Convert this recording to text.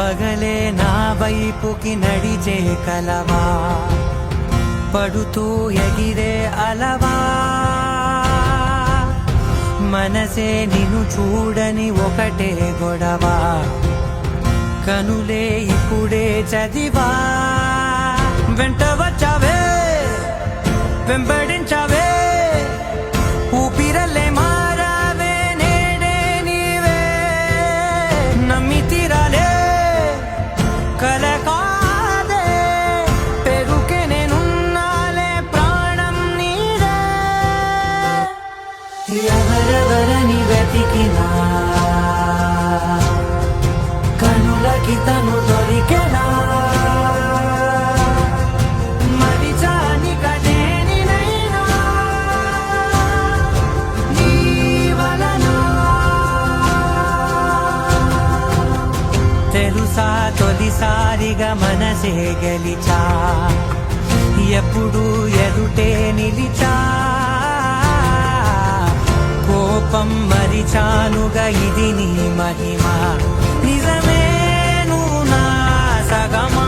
పగలే నా వైపుకి నడిచే కలవా, పడుతూ ఎగిరే అలవా, మనసే నిన్ను చూడని ఒకటే గొడవ, కనులే ఇప్పుడే చదివా. వెంట వచ్చావే వెంబడించావే, ఊపిరల్లే మారావే నేడే నీవే, నమ్మి తీరాలే కల కాదే, పెరుకే నేనున్నాలే ప్రాణం నీదే. ఎవరెవరని వెతికినా కనులకి తను దొరికెనా, మరిచాని కదేనినైనా నీ వలన. తెలుసా తొలిసారిగా మనసే గెలిచా, ఎప్పుడు ఎదుటే నిలిచా, కోపం మరిచానుగా ఇది నీ మహిమ, నిజమే నువ్వు నా సగమా.